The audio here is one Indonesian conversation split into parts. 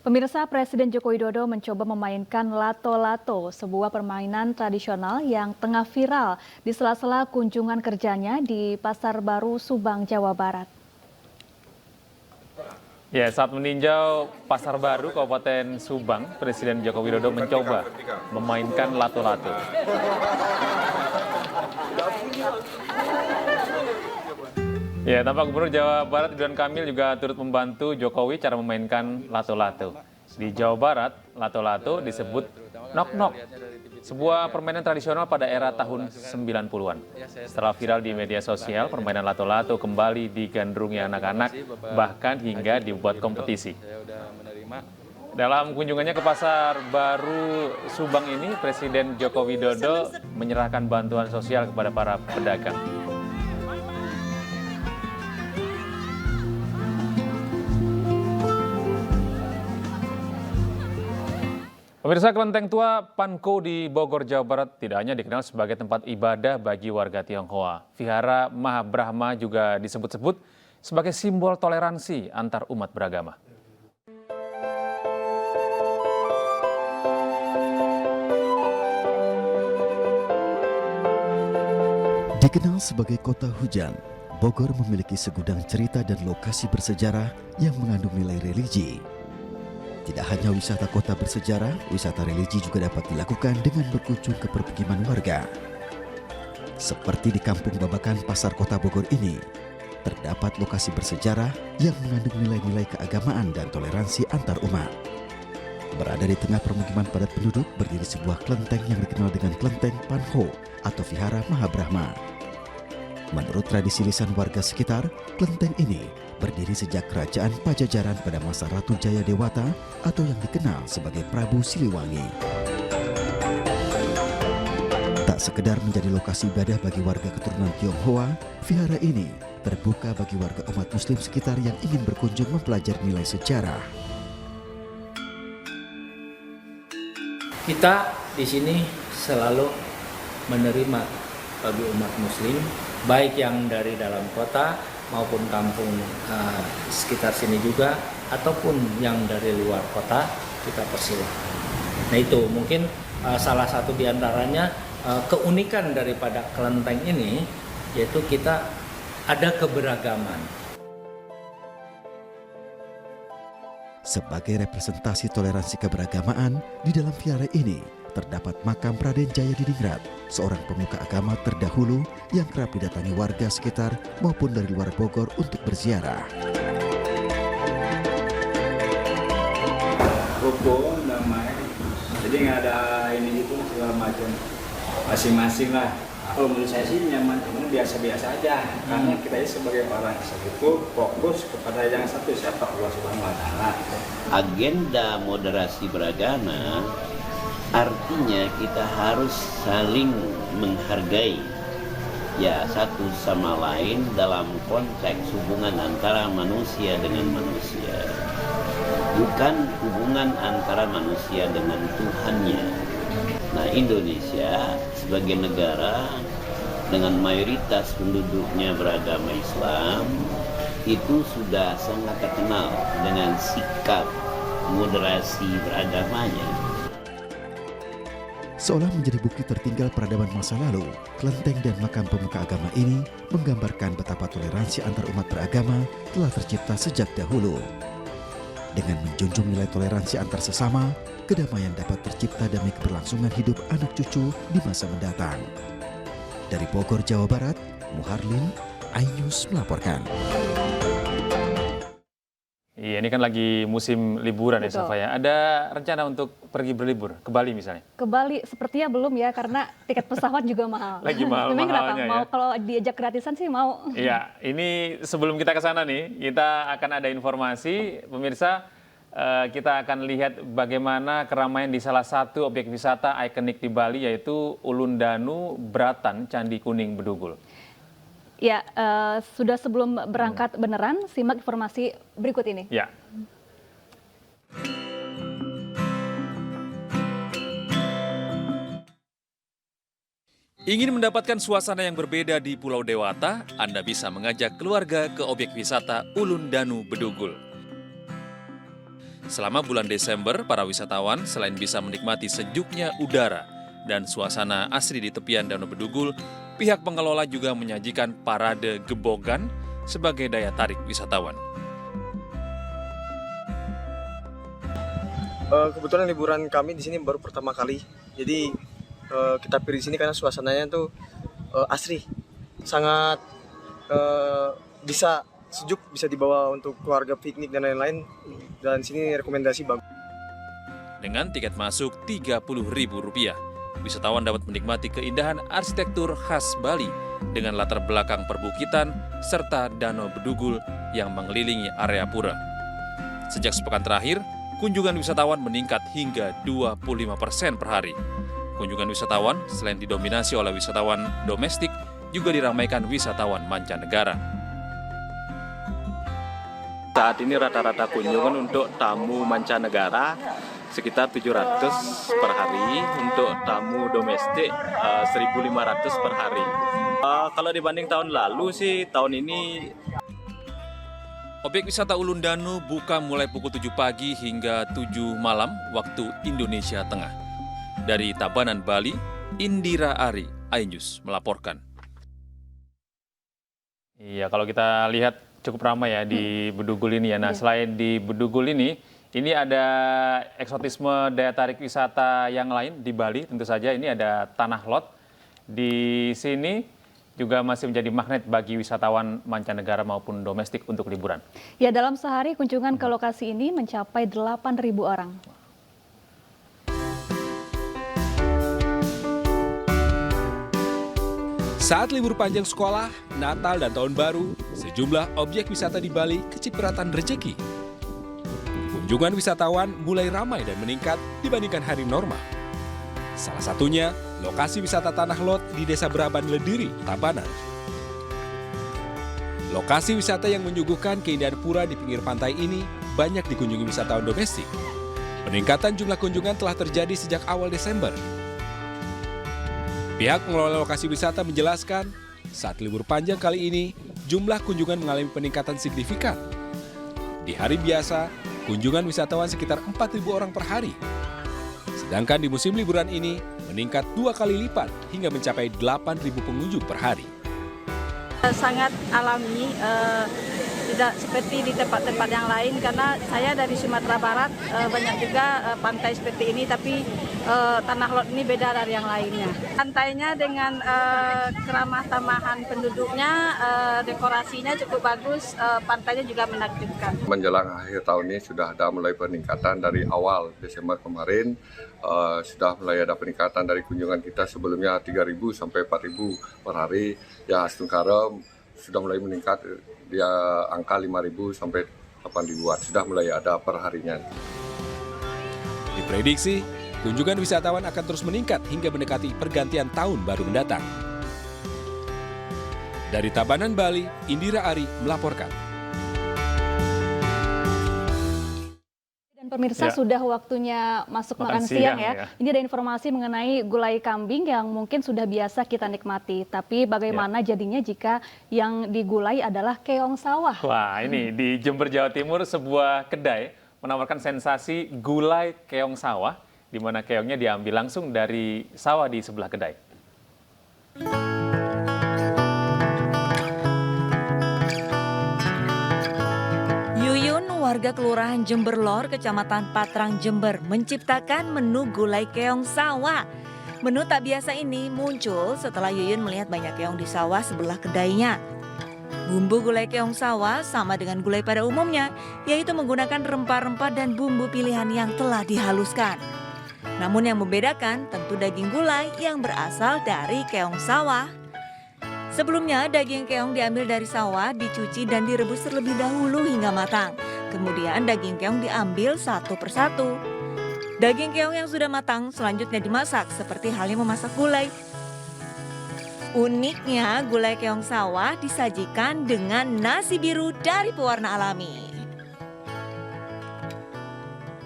Pemirsa, Presiden Joko Widodo mencoba memainkan lato-lato, sebuah permainan tradisional yang tengah viral di sela-sela kunjungan kerjanya di Pasar Baru, Subang, Jawa Barat. Ya, saat meninjau Pasar Baru, Kabupaten Subang, Presiden Joko Widodo mencoba memainkan lato-lato. Ya, tampak Gubernur Jawa Barat Ridwan Kamil juga turut membantu Jokowi cara memainkan lato-lato. Di Jawa Barat, lato-lato disebut nok-nok, sebuah permainan tradisional pada era tahun 90-an. Setelah viral di media sosial, permainan lato-lato kembali digandrungi anak-anak, bahkan hingga dibuat kompetisi. Dalam kunjungannya ke Pasar Baru Subang ini, Presiden Joko Widodo menyerahkan bantuan sosial kepada para pedagang. Pemirsa, Kelenteng Tua Pankow di Bogor, Jawa Barat tidak hanya dikenal sebagai tempat ibadah bagi warga Tionghoa. Vihara Mahabrahma juga disebut-sebut sebagai simbol toleransi antar umat beragama. Dikenal sebagai kota hujan, Bogor memiliki segudang cerita dan lokasi bersejarah yang mengandung nilai religi. Tidak hanya wisata kota bersejarah, wisata religi juga dapat dilakukan dengan berkunjung ke permukiman warga. Seperti di Kampung Babakan Pasar Kota Bogor ini, terdapat lokasi bersejarah yang mengandung nilai-nilai keagamaan dan toleransi antar umat. Berada di tengah permukiman padat penduduk berdiri sebuah kelenteng yang dikenal dengan Kelenteng Pankow atau Vihara Mahabrahma. Menurut tradisi lisan warga sekitar, kelenteng ini berdiri sejak kerajaan Pajajaran pada masa Ratu Jayadewata atau yang dikenal sebagai Prabu Siliwangi. Tak sekedar menjadi lokasi ibadah bagi warga keturunan Tionghoa, vihara ini terbuka bagi warga umat muslim sekitar yang ingin berkunjung mempelajari nilai sejarah. Kita di sini selalu menerima bagi umat muslim, baik yang dari dalam kota maupun kampung sekitar sini juga, ataupun yang dari luar kota, kita persilahkan. Nah itu mungkin salah satu diantaranya keunikan daripada kelenteng ini, yaitu kita ada keberagaman. Sebagai representasi toleransi keberagamaan, di dalam vihara ini terdapat makam Raden Jayadiningrat, seorang pemuka agama terdahulu yang kerap didatangi warga sekitar maupun dari luar Bogor untuk berziarah. Rukun, damai, jadi nggak ada ini itu segala macam, masing-masing lah. Kalau menurut saya sih nyaman, cuman biasa-biasa aja. Karena kita sebagai orang Islam itu fokus kepada yang satu, siapa Allah Subhanahu Wa Taala. Agenda moderasi beragama artinya kita harus saling menghargai ya satu sama lain dalam konteks hubungan antara manusia dengan manusia, bukan hubungan antara manusia dengan Tuhannya. Nah, Indonesia sebagai negara dengan mayoritas penduduknya beragama Islam itu sudah sangat terkenal dengan sikap moderasi beragamanya. Seolah menjadi bukti tertinggal peradaban masa lalu, kelenteng dan makam pemuka agama ini menggambarkan betapa toleransi antar umat beragama telah tercipta sejak dahulu. Dengan menjunjung nilai toleransi antar sesama, kedamaian dapat tercipta demi keberlangsungan hidup anak cucu di masa mendatang. Dari Bogor, Jawa Barat, Muharlin, iNews melaporkan. Iya, ini kan lagi musim liburan ya, Safa ya. Ada rencana untuk pergi berlibur ke Bali misalnya? Ke Bali sepertinya belum ya, karena tiket pesawat juga mahal. Lagi mahal-mahalnya ya. Mau kalau diajak gratisan sih mau. Iya, ini sebelum kita ke sana nih, kita akan ada informasi, pemirsa, kita akan lihat bagaimana keramaian di salah satu objek wisata ikonik di Bali, yaitu Ulundanu Bratan Candi Kuning Bedugul. Ya, sudah sebelum berangkat beneran, simak informasi berikut ini. Ya. Ingin mendapatkan suasana yang berbeda di Pulau Dewata, Anda bisa mengajak keluarga ke objek wisata Ulundanu Bedugul. Selama bulan Desember, para wisatawan selain bisa menikmati sejuknya udara dan suasana asri di tepian Danau Bedugul, pihak pengelola juga menyajikan parade gebogan sebagai daya tarik wisatawan. Kebetulan liburan kami di sini baru pertama kali, jadi kita pilih di sini karena suasananya tuh asri, sangat bisa sejuk, bisa dibawa untuk keluarga piknik dan lain-lain. Dan sini rekomendasi bagus. Dengan tiket masuk Rp30.000, wisatawan dapat menikmati keindahan arsitektur khas Bali dengan latar belakang perbukitan serta Danau Bedugul yang mengelilingi area pura. Sejak sepekan terakhir, kunjungan wisatawan meningkat hingga 25% per hari. Kunjungan wisatawan selain didominasi oleh wisatawan domestik, juga diramaikan wisatawan mancanegara. Saat ini rata-rata kunjungan untuk tamu mancanegara sekitar 700 per hari, untuk tamu domestik 1.500 per hari. Kalau dibanding tahun lalu sih, tahun ini Objek wisata Ulun Danu buka mulai pukul 7 pagi hingga 7 malam waktu Indonesia Tengah. Dari Tabanan, Bali, Indira Ari, iNews melaporkan. Iya, kalau kita lihat cukup ramai ya di Bedugul ini ya. Nah, selain di Bedugul ini ada eksotisme daya tarik wisata yang lain di Bali. Tentu saja ini ada Tanah Lot. Di sini juga masih menjadi magnet bagi wisatawan mancanegara maupun domestik untuk liburan. Ya, dalam sehari kunjungan ke lokasi ini mencapai 8.000 orang. Saat libur panjang sekolah, Natal dan Tahun Baru, sejumlah objek wisata di Bali kecipratan rezeki. Kunjungan wisatawan mulai ramai dan meningkat dibandingkan hari normal. Salah satunya, lokasi wisata Tanah Lot di Desa Braban Lediri, Tabanan. Lokasi wisata yang menyuguhkan keindahan pura di pinggir pantai ini banyak dikunjungi wisatawan domestik. Peningkatan jumlah kunjungan telah terjadi sejak awal Desember. Pihak pengelola lokasi wisata menjelaskan, saat libur panjang kali ini, jumlah kunjungan mengalami peningkatan signifikan. Di hari biasa, kunjungan wisatawan sekitar 4.000 orang per hari. Sedangkan di musim liburan ini, meningkat 2 kali lipat hingga mencapai 8.000 pengunjung per hari. Sangat alami, tidak seperti di tempat-tempat yang lain, karena saya dari Sumatera Barat, banyak juga pantai seperti ini, tapi Tanah Lot ini beda dari yang lainnya. Pantainya dengan keramah tamahan penduduknya, dekorasinya cukup bagus, pantainya juga menakjubkan. Menjelang akhir tahun ini sudah ada mulai peningkatan dari awal Desember kemarin, sudah mulai ada peningkatan dari kunjungan kita sebelumnya 3.000 sampai 4.000 per hari. Ya, sekarang sudah mulai meningkat, dia angka 5.000 sampai 8.000-an, sudah mulai ada per harinya. Diprediksi, kunjungan wisatawan akan terus meningkat hingga mendekati pergantian tahun baru mendatang. Dari Tabanan, Bali, Indira Ari melaporkan. Dan pemirsa, sudah waktunya masuk makan siang ya. Ini ada informasi mengenai gulai kambing yang mungkin sudah biasa kita nikmati. Tapi bagaimana jadinya jika yang digulai adalah keong sawah? Wah, ini di Jember, Jawa Timur, sebuah kedai menawarkan sensasi gulai keong sawah, di mana keongnya diambil langsung dari sawah di sebelah kedai. Yuyun, warga Kelurahan Jember Lor, Kecamatan Patrang, Jember, menciptakan menu gulai keong sawah. Menu tak biasa ini muncul setelah Yuyun melihat banyak keong di sawah sebelah kedainya. Bumbu gulai keong sawah sama dengan gulai pada umumnya, yaitu menggunakan rempah-rempah dan bumbu pilihan yang telah dihaluskan. Namun yang membedakan tentu daging gulai yang berasal dari keong sawah. Sebelumnya daging keong diambil dari sawah, dicuci dan direbus terlebih dahulu hingga matang. Kemudian daging keong diambil satu persatu. Daging keong yang sudah matang selanjutnya dimasak seperti halnya memasak gulai. Uniknya gulai keong sawah disajikan dengan nasi biru dari pewarna alami.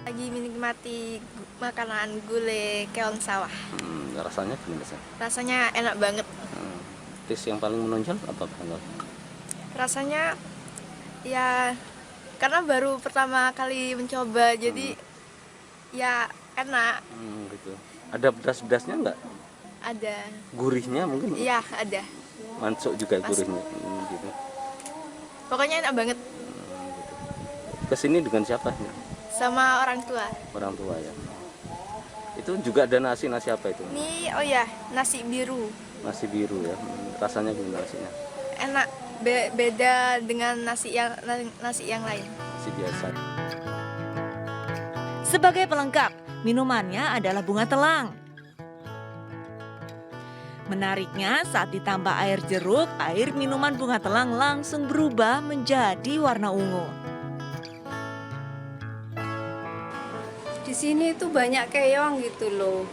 Lagi menikmati makanan gulai keong sawah. Rasanya gimana sih? Rasanya enak banget. Tis yang paling menonjol apa? Rasanya ya Karena baru pertama kali mencoba, jadi ya enak. Gitu. Ada pedas-pedasnya nggak? Ada. Gurihnya mungkin? Iya, ada. Mansuk juga Masuk. gurihnya. Gitu. Pokoknya enak banget. Kesini dengan siapa? Sama orang tua. Orang tua ya. Itu juga ada nasi apa itu? Ini oh ya, nasi biru. Nasi biru ya. Rasanya gimana nasinya? Enak. Beda dengan nasi yang lain. Nasi biasa. Sebagai pelengkap, minumannya adalah bunga telang. Menariknya saat ditambah air jeruk, air minuman bunga telang langsung berubah menjadi warna ungu. Di sini tuh banyak keong gitu loh.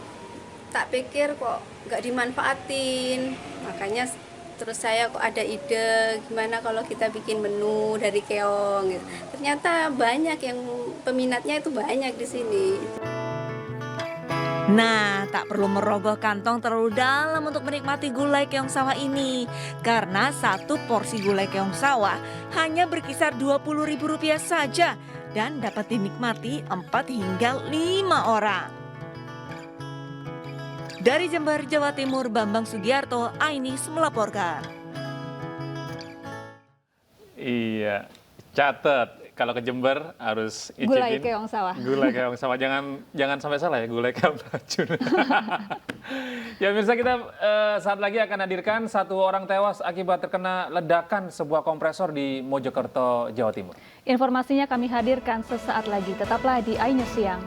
Tak pikir kok nggak dimanfaatin. Makanya terus saya kok ada ide gimana kalau kita bikin menu dari keong gitu. Ternyata banyak yang peminatnya itu banyak di sini. Nah, tak perlu merogoh kantong terlalu dalam untuk menikmati gulai keong sawah ini. Karena satu porsi gulai keong sawah hanya berkisar Rp20.000 saja dan dapat dinikmati 4 hingga 5 orang. Dari Jember, Jawa Timur, Bambang Sugiarto, Ainis melaporkan. Iya, catat. Kalau ke Jember harus icipin Gulai keong sawah. Gulai keong sawah, jangan sampai salah ya, gulai keong racun. Ya pemirsa, kita saat lagi akan hadirkan 1 orang tewas akibat terkena ledakan sebuah kompresor di Mojokerto, Jawa Timur. Informasinya kami hadirkan sesaat lagi. Tetaplah di iNews Siang.